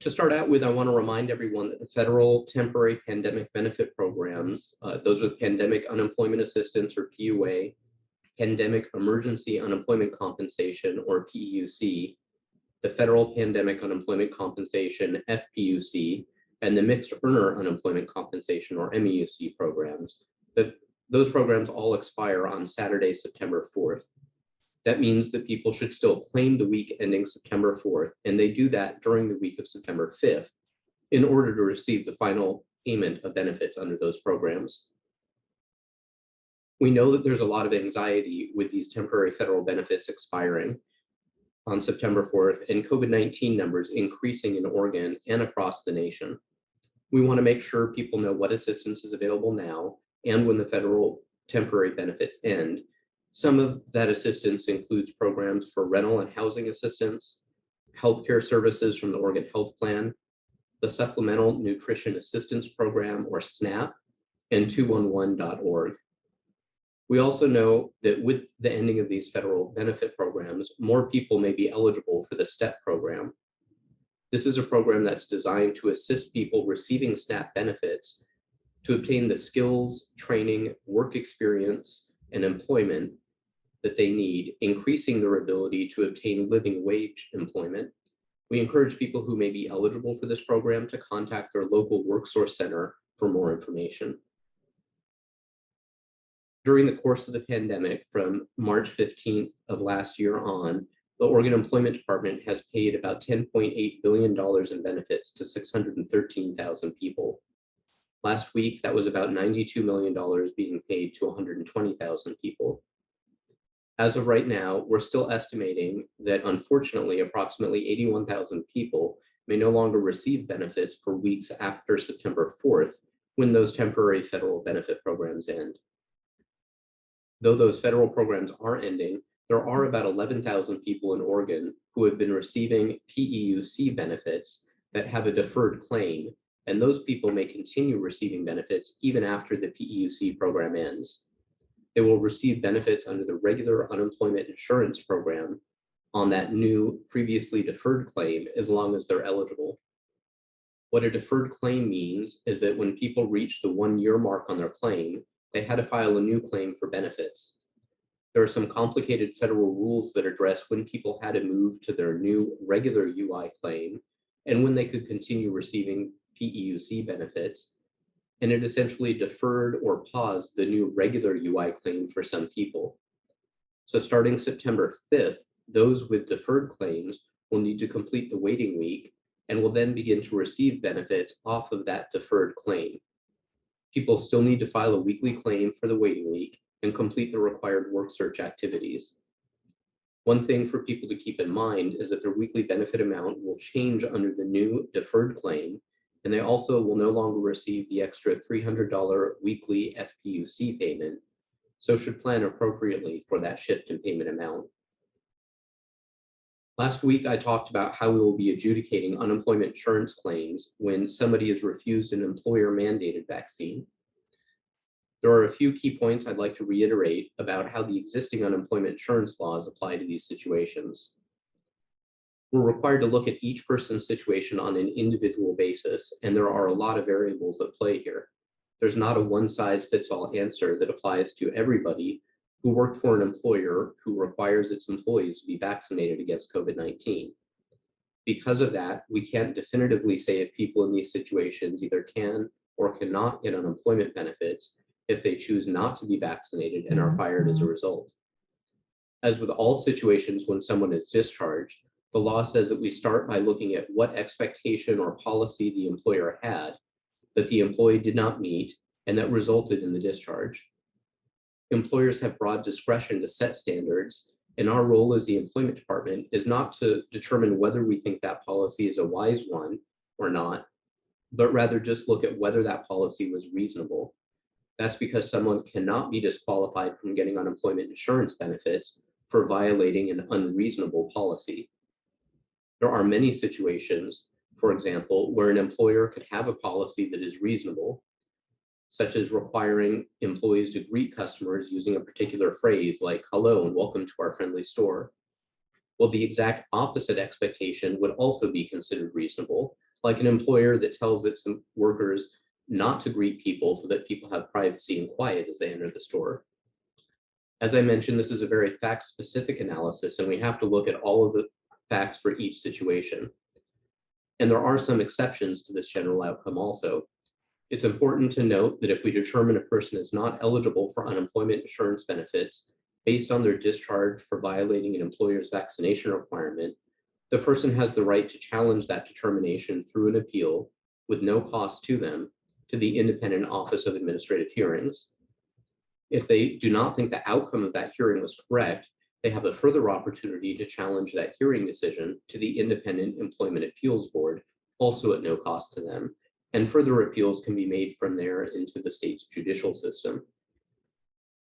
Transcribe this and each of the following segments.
To start out with, I want to remind everyone that the federal temporary pandemic benefit programs, those are Pandemic Unemployment Assistance or PUA, Pandemic Emergency Unemployment Compensation or PEUC, the Federal Pandemic Unemployment Compensation FPUC, and the Mixed Earner Unemployment Compensation or MEUC programs. Those programs all expire on Saturday, September 4th. That means that people should still claim the week ending September 4th, and they do that during the week of September 5th in order to receive the final payment of benefits under those programs. We know that there's a lot of anxiety with these temporary federal benefits expiring on September 4th and COVID-19 numbers increasing in Oregon and across the nation. We want to make sure people know what assistance is available now and when the federal temporary benefits end. Some of that assistance includes programs for rental and housing assistance, healthcare services from the Oregon Health Plan, the Supplemental Nutrition Assistance Program, or SNAP, and 211.org. We also know that with the ending of these federal benefit programs, more people may be eligible for the STEP program. This is a program that's designed to assist people receiving SNAP benefits to obtain the skills, training, work experience, and employment that they need, increasing their ability to obtain living wage employment. We encourage people who may be eligible for this program to contact their local WorkSource center for more information. During the course of the pandemic, from March 15th of last year on, the Oregon Employment Department has paid about $10.8 billion in benefits to 613,000 people. Last week, that was about $92 million being paid to 120,000 people. As of right now, we're still estimating that unfortunately, approximately 81,000 people may no longer receive benefits for weeks after September 4th, when those temporary federal benefit programs end. Though those federal programs are ending, there are about 11,000 people in Oregon who have been receiving PEUC benefits that have a deferred claim, and those people may continue receiving benefits even after the PEUC program ends. They will receive benefits under the regular unemployment insurance program on that new previously deferred claim as long as they're eligible. What a deferred claim means is that when people reach the 1-year mark on their claim, they had to file a new claim for benefits. There are some complicated federal rules that address when people had to move to their new regular UI claim and when they could continue receiving PEUC benefits, and it essentially deferred or paused the new regular UI claim for some people. So starting September 5th, those with deferred claims will need to complete the waiting week and will then begin to receive benefits off of that deferred claim. People still need to file a weekly claim for the waiting week and complete the required work search activities. One thing for people to keep in mind is that their weekly benefit amount will change under the new deferred claim, and they also will no longer receive the extra $300 weekly FPUC payment, so should plan appropriately for that shift in payment amount. Last week, I talked about how we will be adjudicating unemployment insurance claims when somebody is refused an employer-mandated vaccine. There are a few key points I'd like to reiterate about how the existing unemployment insurance laws apply to these situations. We're required to look at each person's situation on an individual basis, and there are a lot of variables at play here. There's not a one-size-fits-all answer that applies to everybody who worked for an employer who requires its employees to be vaccinated against COVID-19. Because of that, we can't definitively say if people in these situations either can or cannot get unemployment benefits if they choose not to be vaccinated and are fired as a result. As with all situations when someone is discharged, the law says that we start by looking at what expectation or policy the employer had that the employee did not meet and that resulted in the discharge. Employers have broad discretion to set standards, and our role as the employment department is not to determine whether we think that policy is a wise one or not, but rather just look at whether that policy was reasonable. That's because someone cannot be disqualified from getting unemployment insurance benefits for violating an unreasonable policy. There are many situations, for example, where an employer could have a policy that is reasonable, such as requiring employees to greet customers using a particular phrase like "hello" and "welcome to our friendly store." Well, the exact opposite expectation would also be considered reasonable, like an employer that tells its workers not to greet people so that people have privacy and quiet as they enter the store. As I mentioned, this is a very fact-specific analysis, and we have to look at all of the facts for each situation. And there are some exceptions to this general outcome also. It's important to note that if we determine a person is not eligible for unemployment insurance benefits based on their discharge for violating an employer's vaccination requirement, the person has the right to challenge that determination through an appeal with no cost to them to the Independent Office of Administrative Hearings. If they do not think the outcome of that hearing was correct, they have a further opportunity to challenge that hearing decision to the Independent Employment Appeals Board, also at no cost to them, and further appeals can be made from there into the state's judicial system.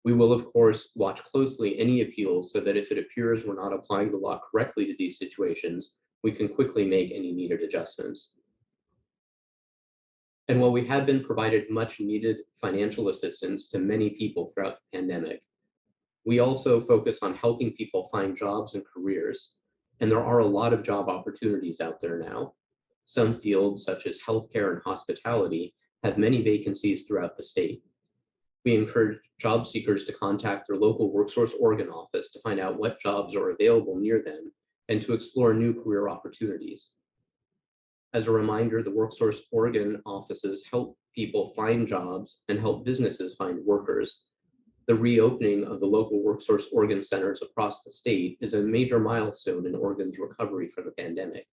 We will, of course, watch closely any appeals so that if it appears we're not applying the law correctly to these situations, we can quickly make any needed adjustments. And while we have been provided much needed financial assistance to many people throughout the pandemic, we also focus on helping people find jobs and careers. And there are a lot of job opportunities out there now. Some fields, such as healthcare and hospitality, have many vacancies throughout the state. We encourage job seekers to contact their local WorkSource Oregon office to find out what jobs are available near them and to explore new career opportunities. As a reminder, the WorkSource Oregon offices help people find jobs and help businesses find workers. The reopening of the local WorkSource Oregon centers across the state is a major milestone in Oregon's recovery from the pandemic.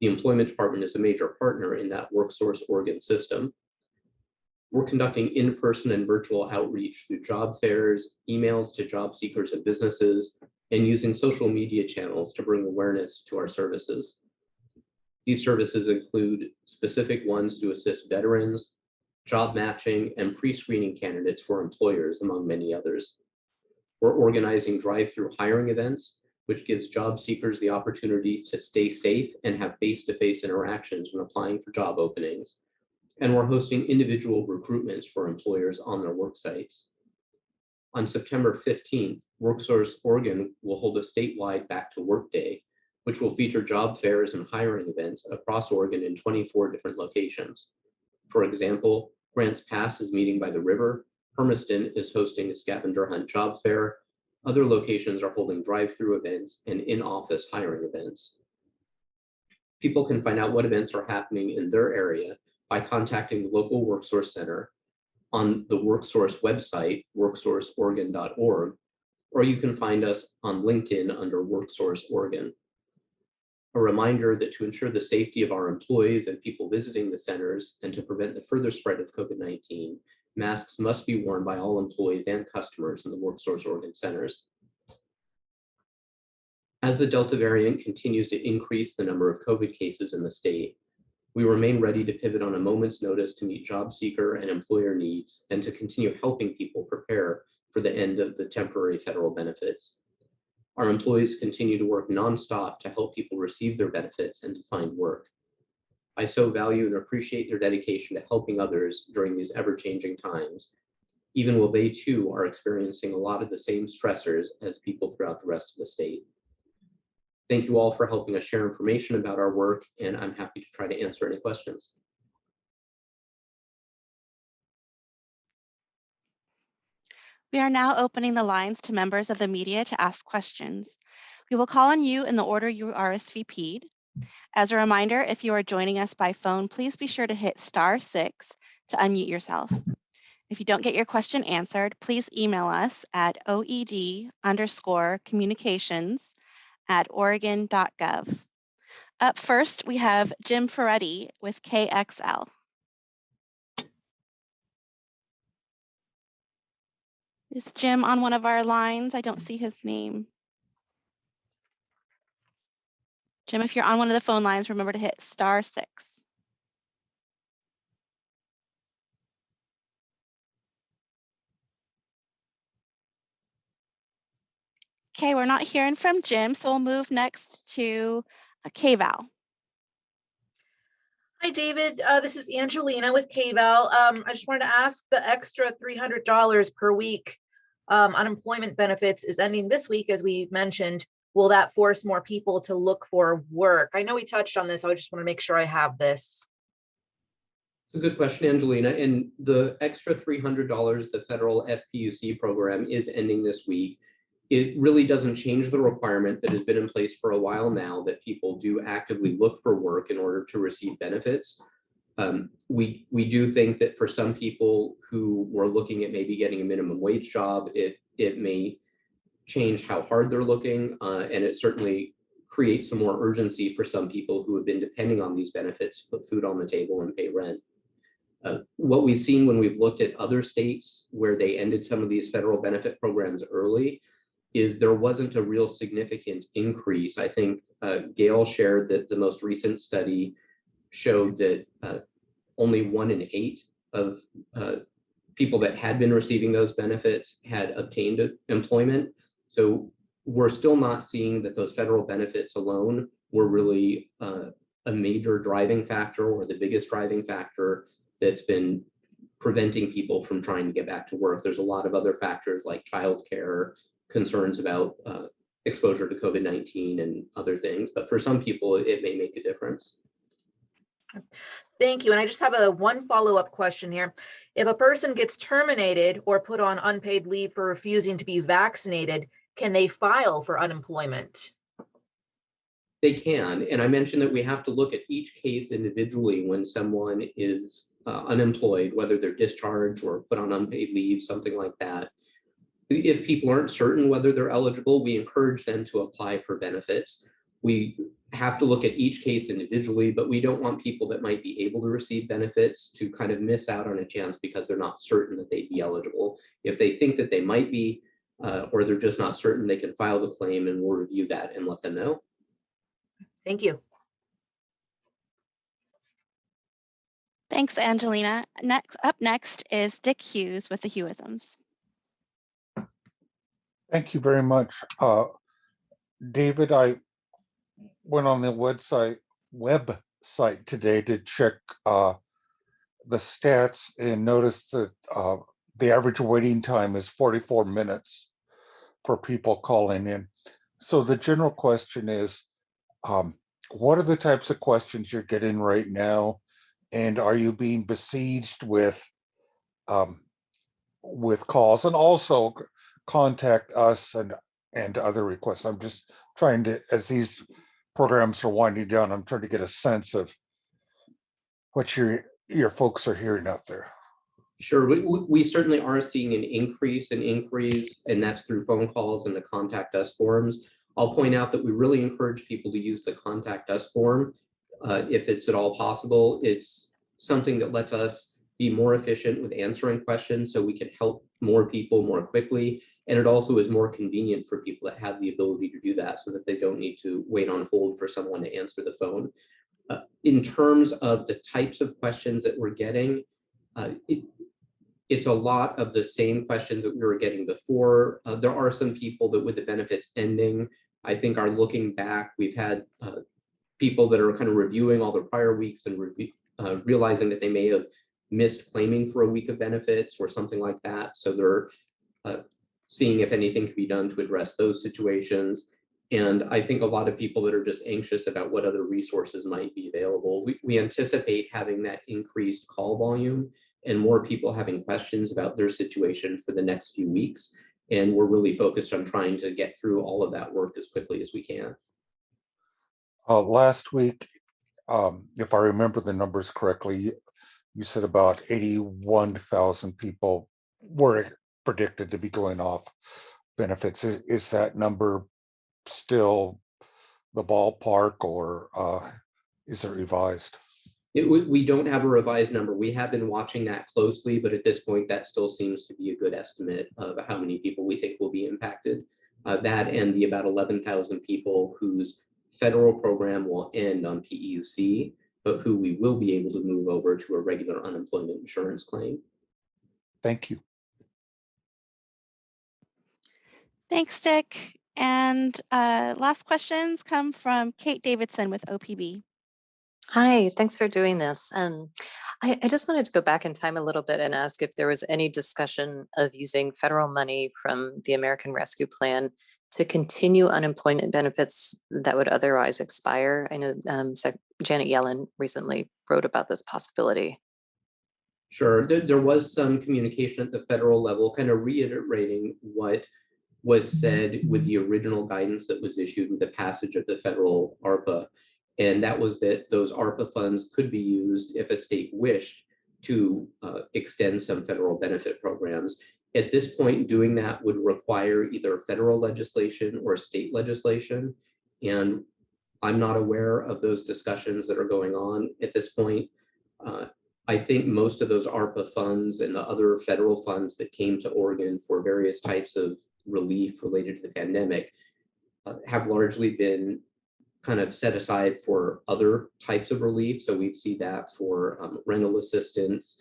The Employment Department is a major partner in that WorkSource Oregon system. We're conducting in-person and virtual outreach through job fairs, emails to job seekers and businesses, and using social media channels to bring awareness to our services. These services include specific ones to assist veterans, job matching, and pre-screening candidates for employers, among many others. We're organizing drive-through hiring events, which gives job seekers the opportunity to stay safe and have face-to-face interactions when applying for job openings. And we're hosting individual recruitments for employers on their work sites. On September 15th, WorkSource Oregon will hold a statewide Back to Work Day, which will feature job fairs and hiring events across Oregon in 24 different locations. For example, Grants Pass is meeting by the river, Hermiston is hosting a scavenger hunt job fair, other locations are holding drive-through events and in-office hiring events. People can find out what events are happening in their area by contacting the local WorkSource Center on the WorkSource website, worksourceoregon.org, or you can find us on LinkedIn under WorkSource Oregon. A reminder that to ensure the safety of our employees and people visiting the centers and to prevent the further spread of COVID-19, masks must be worn by all employees and customers in the WorkSource Oregon centers. As the Delta variant continues to increase the number of COVID cases in the state, we remain ready to pivot on a moment's notice to meet job seeker and employer needs and to continue helping people prepare for the end of the temporary federal benefits. Our employees continue to work nonstop to help people receive their benefits and to find work. I so value and appreciate their dedication to helping others during these ever-changing times, even while they too are experiencing a lot of the same stressors as people throughout the rest of the state. Thank you all for helping us share information about our work, and I'm happy to try to answer any questions. We are now opening the lines to members of the media to ask questions. We will call on you in the order you RSVP'd. As a reminder, if you are joining us by phone, please be sure to hit *6 to unmute yourself. If you don't get your question answered, please email us at oed_communications@oregon.gov. Up first, we have Jim Ferretti with KXL. Is Jim on one of our lines? I don't see his name. Jim, if you're on one of the phone lines, remember to hit *6. Okay, we're not hearing from Jim, so we'll move next to KVAL. Hi, David. This is Angelina with KVAL. I just wanted to ask, the extra $300 per week unemployment benefits is ending this week, as we mentioned. will that force more people to look for work? I know we touched on this. I just want to make sure I have this. It's a good question, Angelina. And the extra $300, the federal FPUC program, is ending this week. It really doesn't change the requirement that has been in place for a while now that people do actively look for work in order to receive benefits. We do think that for some people who were looking at maybe getting a minimum wage job, it may change how hard they're looking, and it certainly creates some more urgency for some people who have been depending on these benefits to put food on the table and pay rent. What we've seen when we've looked at other states where they ended some of these federal benefit programs early is there wasn't a real significant increase. I think Gail shared that the most recent study showed that only 1 in 8 of people that had been receiving those benefits had obtained employment. So we're still not seeing that those federal benefits alone were really a major driving factor or the biggest driving factor that's been preventing people from trying to get back to work. There's a lot of other factors like childcare, concerns about exposure to COVID-19 and other things. But for some people, it may make a difference. Thank you. And I just have one follow-up question here. If a person gets terminated or put on unpaid leave for refusing to be vaccinated, can they file for unemployment? They can. And I mentioned that we have to look at each case individually when someone is unemployed, whether they're discharged or put on unpaid leave, something like that. If people aren't certain whether they're eligible, we encourage them to apply for benefits. We have to look at each case individually, but we don't want people that might be able to receive benefits to kind of miss out on a chance because they're not certain that they'd be eligible. If they think that they might be, or they're just not certain, they can file the claim and we'll review that and let them know. Thank you. Thanks, Angelina. Up next is Dick Hughes with the Hewisms. Thank you very much. David, I went on the website today to check the stats and noticed that the average waiting time is 44 minutes for people calling in. So the general question is, what are the types of questions you're getting right now? And are you being besieged with calls? And also contact us and other requests. I'm just trying to, as these programs are winding down, I'm trying to get a sense of what your folks are hearing out there. Sure, we certainly are seeing an increase in inquiries, and that's through phone calls and the contact us forms. I'll point out that we really encourage people to use the contact us form if it's at all possible. It's something that lets us be more efficient with answering questions so we can help more people more quickly. And it also is more convenient for people that have the ability to do that so that they don't need to wait on hold for someone to answer the phone. In terms of the types of questions that we're getting, it's a lot of the same questions that we were getting before. There are some people that with the benefits ending, I think are looking back. We've had people that are kind of reviewing all the prior weeks and realizing that they may have missed claiming for a week of benefits or something like that. So they're seeing if anything can be done to address those situations. And I think a lot of people that are just anxious about what other resources might be available. We anticipate having that increased call volume and more people having questions about their situation for the next few weeks. And we're really focused on trying to get through all of that work as quickly as we can. Last week, if I remember the numbers correctly, you said about 81,000 people were predicted to be going off benefits. Is that number still the ballpark, or is it revised? We don't have a revised number. We have been watching that closely, but at this point, that still seems to be a good estimate of how many people we think will be impacted. That and the about 11,000 people whose federal program will end on PEUC, but who we will be able to move over to a regular unemployment insurance claim. Thank you. Thanks, Dick. And last questions come from Kate Davidson with OPB. Hi, thanks for doing this. I just wanted to go back in time a little bit and ask if there was any discussion of using federal money from the American Rescue Plan to continue unemployment benefits that would otherwise expire? I know Janet Yellen recently wrote about this possibility. Sure, there was some communication at the federal level, kind of reiterating what was said with the original guidance that was issued with the passage of the federal ARPA. And that was that those ARPA funds could be used if a state wished to extend some federal benefit programs. At this point, doing that would require either federal legislation or state legislation. And I'm not aware of those discussions that are going on at this point. I think most of those ARPA funds and the other federal funds that came to Oregon for various types of relief related to the pandemic have largely been kind of set aside for other types of relief. So we'd see that for rental assistance,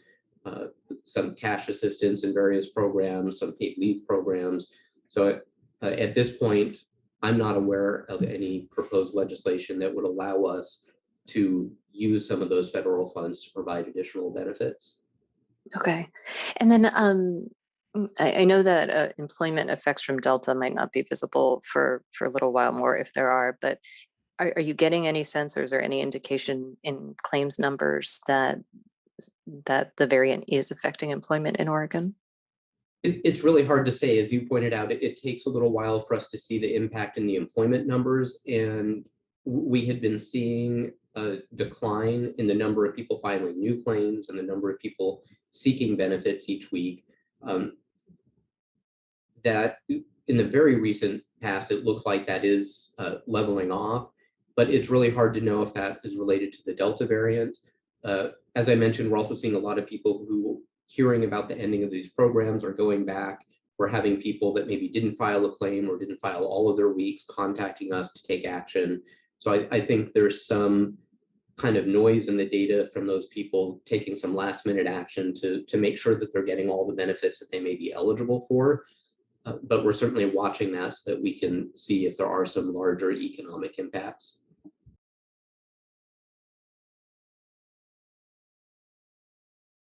some cash assistance in various programs, some paid leave programs. So at this point, I'm not aware of any proposed legislation that would allow us to use some of those federal funds to provide additional benefits. Okay. And then I know that employment effects from Delta might not be visible for a little while more if there are, but are you getting any sense, or is there any indication in claims numbers that the variant is affecting employment in Oregon? It's really hard to say. As you pointed out, it takes a little while for us to see the impact in the employment numbers. And we had been seeing a decline in the number of people filing new claims and the number of people seeking benefits each week. That in the very recent past, it looks like that is leveling off, but it's really hard to know if that is related to the Delta variant. As I mentioned, we're also seeing a lot of people who, hearing about the ending of these programs, are going back. We're having people that maybe didn't file a claim or didn't file all of their weeks contacting us to take action. So I think there's some kind of noise in the data from those people taking some last minute action to make sure that they're getting all the benefits that they may be eligible for. But we're certainly watching that so that we can see if there are some larger economic impacts.